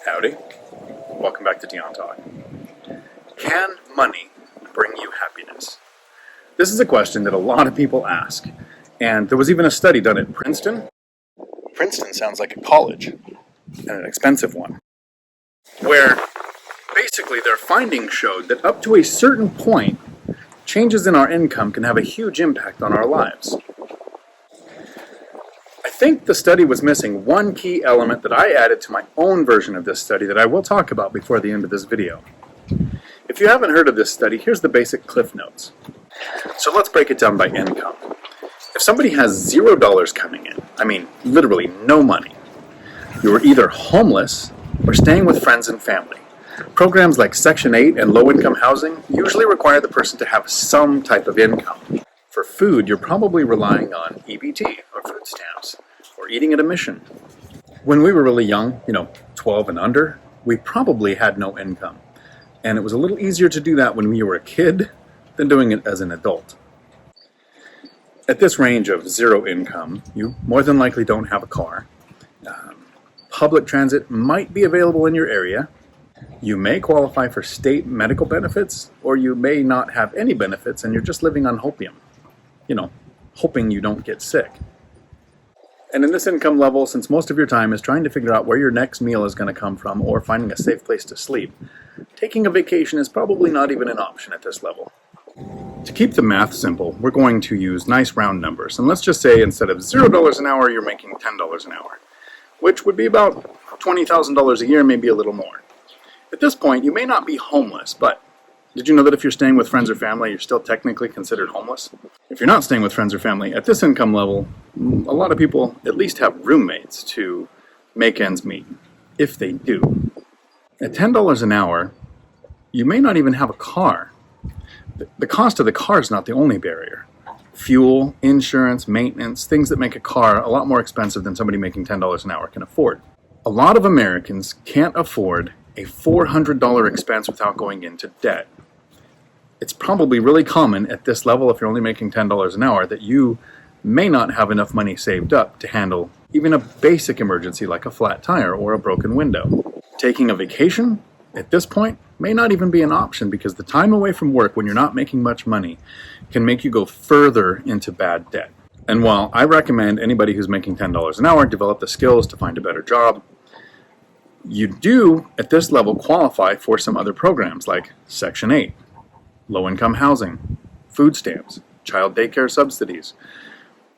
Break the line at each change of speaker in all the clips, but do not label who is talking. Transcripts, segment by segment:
Howdy. Welcome back to Dion Talk. Can money bring you happiness? This is a question that a lot of people ask, and there was even a study done at Princeton. Princeton sounds like a college, and an expensive one, where basically their findings showed that up to a certain point, changes in our income can have a huge impact on our lives. I think the study was missing one key element that I added to my own version of this study that I will talk about before the end of this video. If you haven't heard of this study, here's the basic cliff notes. So let's break it down by income. If somebody has $0 coming in, I mean literally no money, you are either homeless or staying with friends and family. Programs like Section 8 and low-income housing usually require the person to have some type of income. For food, you're probably relying on EBT or food stamps or eating at a mission. When we were really young, 12 and under, we probably had no income. And it was a little easier to do that when you were a kid than doing it as an adult. At this range of zero income, you more than likely don't have a car. Public transit might be available in your area. You may qualify for state medical benefits, or you may not have any benefits and you're just living on hopium. Hoping you don't get sick. And in this income level, since most of your time is trying to figure out where your next meal is going to come from or finding a safe place to sleep, taking a vacation is probably not even an option at this level. To keep the math simple, we're going to use nice round numbers. And let's just say instead of $0 an hour, you're making $10 an hour, which would be about $20,000 a year, maybe a little more. At this point, you may not be homeless, but did you know that if you're staying with friends or family, you're still technically considered homeless? If you're not staying with friends or family, at this income level, a lot of people at least have roommates to make ends meet, if they do. At $10 an hour, you may not even have a car. The cost of the car is not the only barrier. Fuel, insurance, maintenance, things that make a car a lot more expensive than somebody making $10 an hour can afford. A lot of Americans can't afford a $400 expense without going into debt. It's probably really common at this level, if you're only making $10 an hour, that you may not have enough money saved up to handle even a basic emergency like a flat tire or a broken window. Taking a vacation at this point may not even be an option because the time away from work when you're not making much money can make you go further into bad debt. And while I recommend anybody who's making $10 an hour develop the skills to find a better job, you do at this level qualify for some other programs like Section 8, low-income housing, food stamps, child daycare subsidies,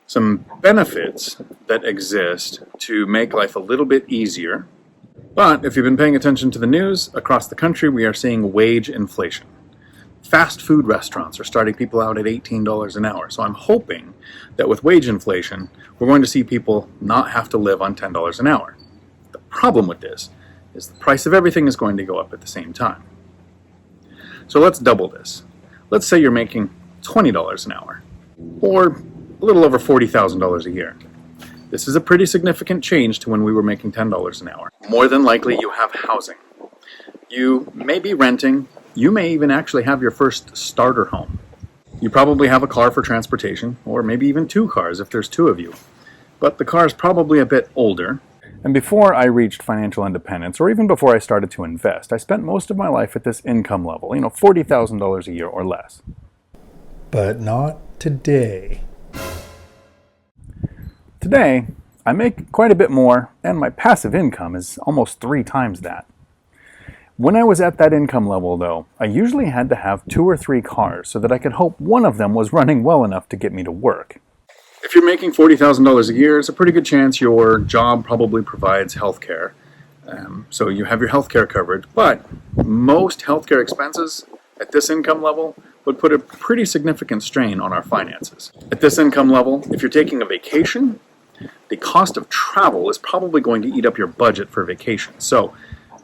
some benefits that exist to make life a little bit easier. But if you've been paying attention to the news, across the country we are seeing wage inflation. Fast food restaurants are starting people out at $18 an hour. So I'm hoping that with wage inflation, we're going to see people not have to live on $10 an hour. The problem with this is the price of everything is going to go up at the same time. So let's double this. Let's say you're making $20 an hour, or a little over $40,000 a year. This is a pretty significant change to when we were making $10 an hour. More than likely you have housing. You may be renting. You may even actually have your first starter home. You probably have a car for transportation, or maybe even two cars if there's two of you. But the car is probably a bit older. And before I reached financial independence, or even before I started to invest, I spent most of my life at this income level, $40,000 a year or less.
But not today.
Today, I make quite a bit more, and my passive income is almost 3 times that. When I was at that income level, though, I usually had to have 2 or 3 cars so that I could hope one of them was running well enough to get me to work. If you're making $40,000 a year, it's a pretty good chance your job probably provides health care. So you have your health care coverage, but most health care expenses at this income level would put a pretty significant strain on our finances. At this income level, if you're taking a vacation, the cost of travel is probably going to eat up your budget for vacation. So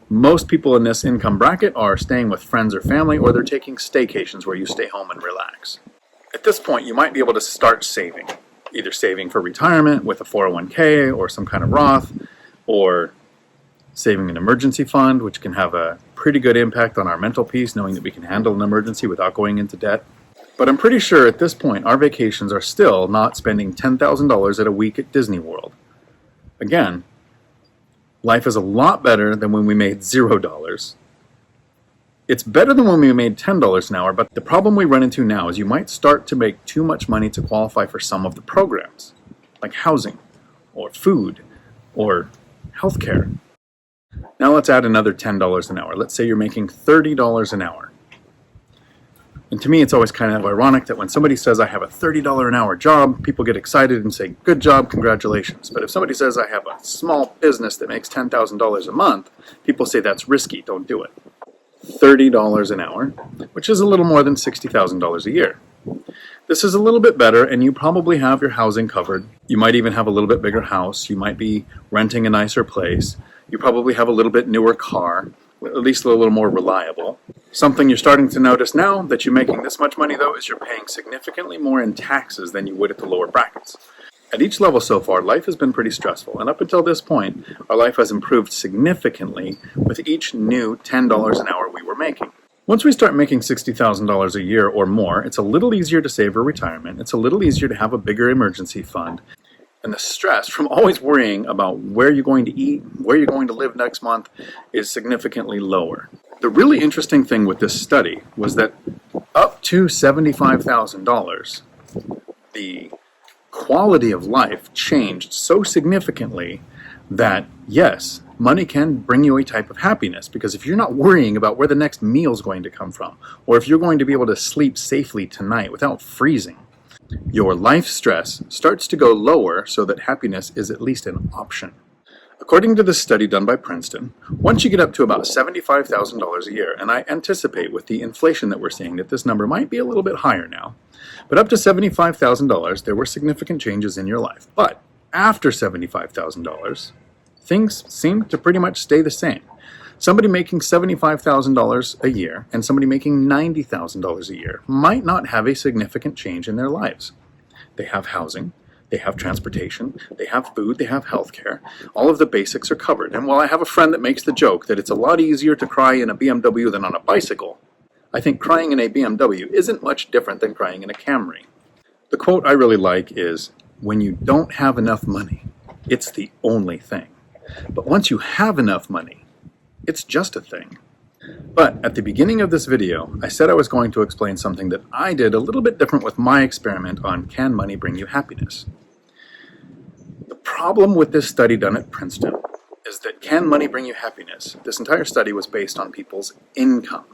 most people in this income bracket are staying with friends or family, or they're taking staycations where you stay home and relax. At this point, you might be able to start saving. Either saving for retirement with a 401k or some kind of Roth, or saving an emergency fund, which can have a pretty good impact on our mental peace, knowing that we can handle an emergency without going into debt. But I'm pretty sure at this point our vacations are still not spending $10,000 at a week at Disney World. Again, Life is a lot better than when we made $0. It's better than when we made $10 an hour, but the problem we run into now is you might start to make too much money to qualify for some of the programs, like housing, or food, or healthcare. Now let's add another $10 an hour. Let's say you're making $30 an hour. And to me, it's always kind of ironic that when somebody says I have a $30 an hour job, people get excited and say, good job, congratulations. But if somebody says I have a small business that makes $10,000 a month, people say that's risky, don't do it. $30 an hour, which is a little more than $60,000 a year. This is a little bit better, and you probably have your housing covered. You might even have a little bit bigger house. You might be renting a nicer place. You probably have a little bit newer car, at least a little more reliable. Something you're starting to notice now that you're making this much money, though, is you're paying significantly more in taxes than you would at the lower brackets. At each level so far, life has been pretty stressful, and up until this point, our life has improved significantly with each new $10 an hour we were making. Once we start making $60,000 a year or more, it's a little easier to save for retirement, it's a little easier to have a bigger emergency fund, and the stress from always worrying about where you're going to eat, where you're going to live next month is significantly lower. The really interesting thing with this study was that up to $75,000, the quality of life changed so significantly that, yes, money can bring you a type of happiness, because if you're not worrying about where the next meal is going to come from, or if you're going to be able to sleep safely tonight without freezing, your life stress starts to go lower so that happiness is at least an option. According to this study done by Princeton, once you get up to about $75,000 a year, and I anticipate with the inflation that we're seeing that this number might be a little bit higher now, but up to $75,000, there were significant changes in your life. But after $75,000, things seem to pretty much stay the same. Somebody making $75,000 a year and somebody making $90,000 a year might not have a significant change in their lives. They have housing, they have transportation, they have food, they have healthcare. All of the basics are covered. And while I have a friend that makes the joke that it's a lot easier to cry in a BMW than on a bicycle, I think crying in a BMW isn't much different than crying in a Camry. The quote I really like is, "When you don't have enough money, it's the only thing. But once you have enough money, it's just a thing." But at the beginning of this video, I said I was going to explain something that I did a little bit different with my experiment on can money bring you happiness. The problem with this study done at Princeton is that can money bring you happiness? This entire study was based on people's income.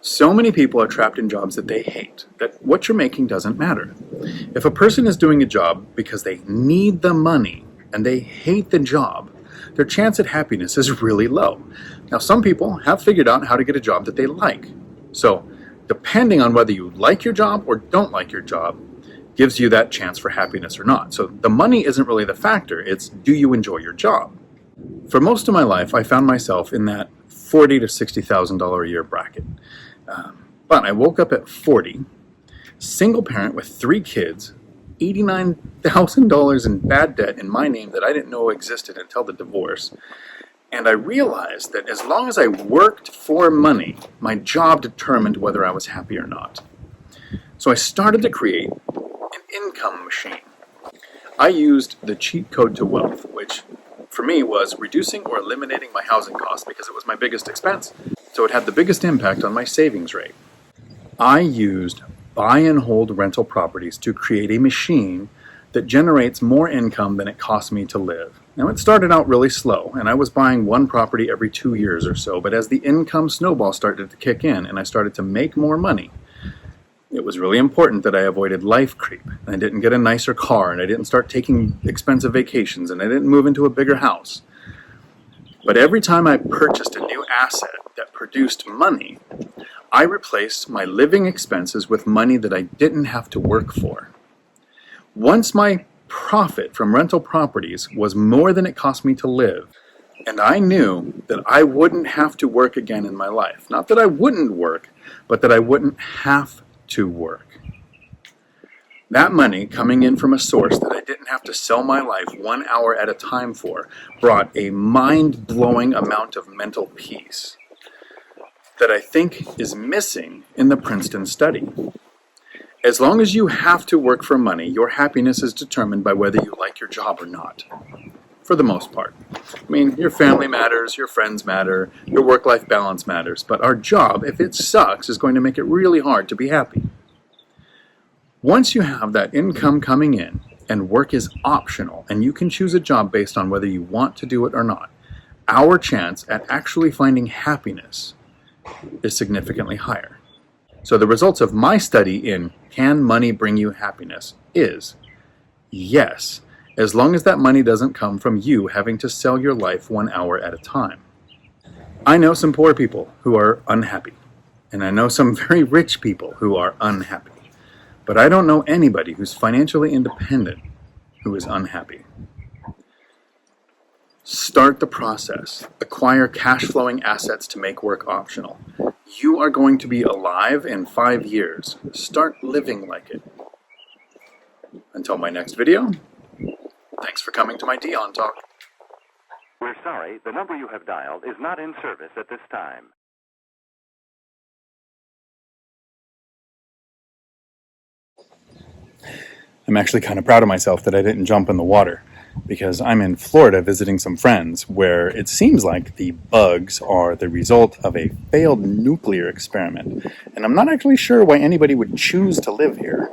So many people are trapped in jobs that they hate, that what you're making doesn't matter. If a person is doing a job because they need the money and they hate the job, their chance at happiness is really low. Now, some people have figured out how to get a job that they like. So, depending on whether you like your job or don't like your job, gives you that chance for happiness or not. So, the money isn't really the factor, it's do you enjoy your job? For most of my life, I found myself in that $40,000 to $60,000 a year bracket. But I woke up at 40, single parent with 3 kids, $89,000 in bad debt in my name that I didn't know existed until the divorce. And I realized that as long as I worked for money, my job determined whether I was happy or not. So I started to create an income machine. I used the cheat code to wealth, which for me was reducing or eliminating my housing costs because it was my biggest expense. So it had the biggest impact on my savings rate. I used buy and hold rental properties to create a machine that generates more income than it costs me to live. Now, it started out really slow, and I was buying one property every 2 years or so, but as the income snowball started to kick in and I started to make more money, it was really important that I avoided life creep, and I didn't get a nicer car, and I didn't start taking expensive vacations, and I didn't move into a bigger house. But every time I purchased a new asset that produced money, I replaced my living expenses with money that I didn't have to work for. Once my profit from rental properties was more than it cost me to live, and I knew that I wouldn't have to work again in my life. Not that I wouldn't work, but that I wouldn't have to work. That money coming in from a source that I didn't have to sell my life 1 hour at a time for brought a mind-blowing amount of mental peace that I think is missing in the Princeton study. As long as you have to work for money, your happiness is determined by whether you like your job or not. for the most part. I mean, your family matters, your friends matter, your work-life balance matters, but our job, if it sucks, is going to make it really hard to be happy. Once you have that income coming in, and work is optional, and you can choose a job based on whether you want to do it or not, our chance at actually finding happiness is significantly higher. So the results of my study in Can Money Bring You Happiness is yes, as long as that money doesn't come from you having to sell your life 1 hour at a time. I know some poor people who are unhappy, and I know some very rich people who are unhappy. But I don't know anybody who's financially independent who is unhappy. Start the process. Acquire cash-flowing assets to make work optional. You are going to be alive in 5 years. Start living like it. Until my next video, thanks for coming to my Dion Talk.
We're sorry, the number you have dialed is not in service at this time.
I'm actually kind of proud of myself that I didn't jump in the water, because I'm in Florida visiting some friends where it seems like the bugs are the result of a failed nuclear experiment, and I'm not actually sure why anybody would choose to live here.